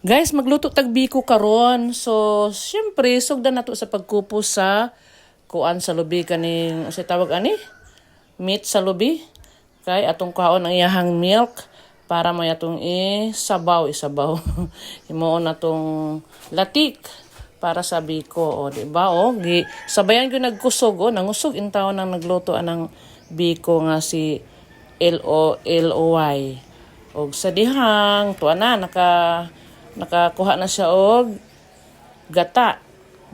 Guys, magluto tag biko karon. So, syempre sugdan nato sa pagkupo sa kuan sa lubi kaning sa tawag ani? Meat sa lubi. Kay atong kaon ang iyahang milk para may atong isabaw. Himuon natong latik para sa biko, o di ba? O sabayan ko nagkusog, nangusog in taon nang nagluto anang biko nga si LOY. Og sa dihang tuwa na nakakuha na siya og gata.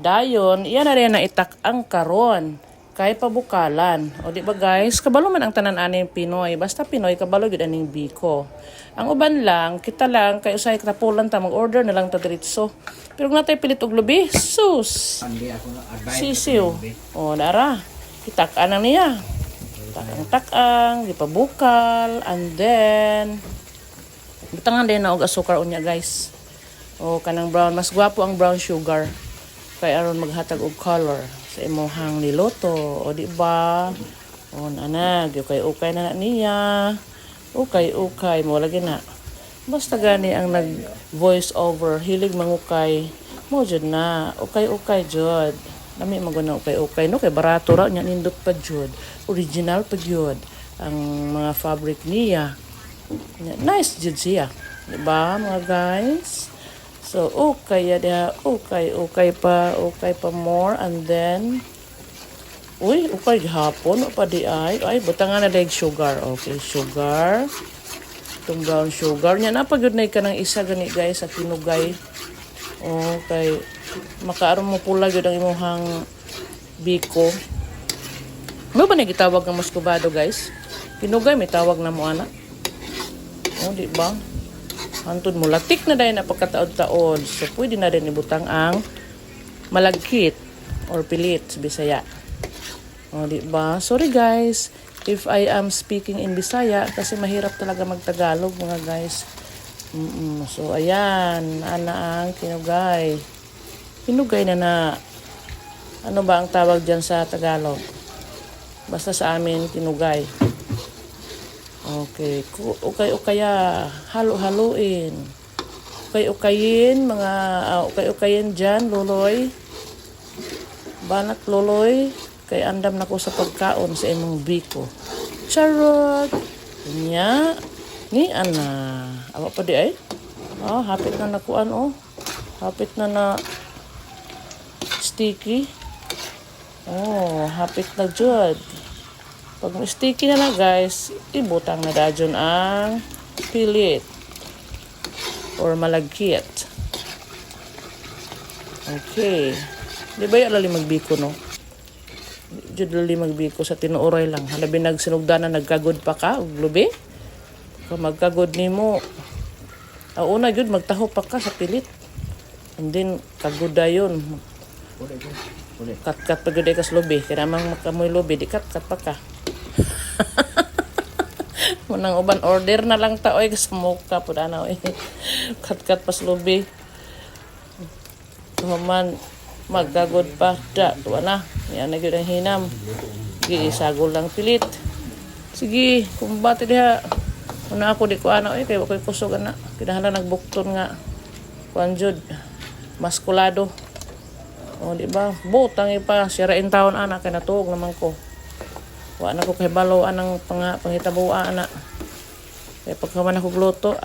Dayon, iyan na rin na itak ang karon kay pabukalan. O di ba guys, kabalo man ang tanan aning Pinoy. Basta Pinoy, kabalo gyud aning biko. Ang uban lang, kita lang kay usay katapulan ta mag-order na lang ta diretso. Pero kung natay pilit og lubi, sus. Sisiw. O dara, itak-an na niya. Takang gipabukal, and then butangan din na og asukar unya guys. O kanang brown, mas gwapo ang brown sugar. Kay aron maghatag og color sa imong niloto, o di ba? O ana, ukay na niya. Ukay mo lagi na. Basta gani ang nag voice over, hilig mangukay. Mo jud na, ukay jud. Nami maguna ukay no kay barato ra nya nindot pa jud. Original pa jud ang mga fabric niya. Nice jud siya. Di ba mga guys? So, ukay pa more, and then, ukay hapon, pa di ay, butangan na dahil sugar. Okay, sugar. Itong brown sugar. Yan, napagod na ka ng isa gani guys, sa kinugay. Okay, makaaron mo pula yun ang imuhang biko. Ano ba na gitawag ng muscovado guys? Kinugay, may tawag na mo anak. Di ba? Hantod mo, latik na dahil na pagkataod-taod. So, pwede na rin ibutang ang malagkit or pilit sa Bisaya. O, diba? Sorry guys, if I am speaking in Bisaya kasi mahirap talaga magtagalog mga guys. So, ayan. Ana ang kinugay. Kinugay na. Ano ba ang tawag dyan sa Tagalog? Basta sa amin, kinugay. Okay, ukaya, halo-haluin. Ukayin, mga ukayin dyan, loloy. Banat loloy, kay andam na ko sa pagkaon sa imong biko. Charot! Nya, ni ana. Awa pa di ay? Hapit na nakuan Hapit na sticky. Hapit na jud. Pag sticky na guys, ibutang na dadyon ang pilit or malagkit. Okay. Di ba yung lali magbiko no? Diyo lali magbiko sa tinuoray lang. Halabi nagsinugdanan, nagkagod pa ka, og lubi. Kung magkagod ni mo, una yun, magtaho pa ka sa pilit. And then, kagoda yun. Kat-kat pa yun ka sa lubi. Kaya namang makamoy lubi, di kat-kat pa ka. Munang uban order na lang ta oy smoke ka pud ana oy. Kat pas lubi. Tumaman magagod pa da tuwa na. Yan na gyud ang hinam. Giisagol lang pilit. Sige, kumbati diha. Una ako di ko ana oy kay wa koy kusog ana. Kinahanglan nagbukton nga. Kuan jud maskulado. O di ba? Butang ipa sirain taon ana kay natuog naman ko. Wa na ko kay balo anang pangitabuan ana. Kaya pagkaman ako gluto,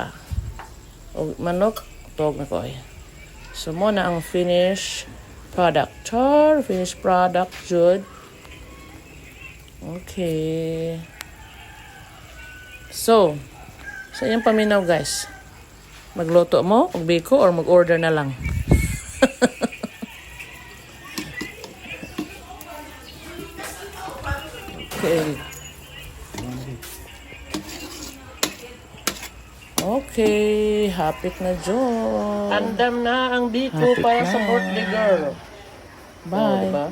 o manok, tog na ko ay. So, mo na ang finished product. Finished product, jud. Okay. So, sa inyong paminaw guys, magluto mo, biko, or mag-order na lang. Okay. Okay, hapit na dyan. Andam na ang biko Hapit para na. sa birthday girl. Bye. Diba?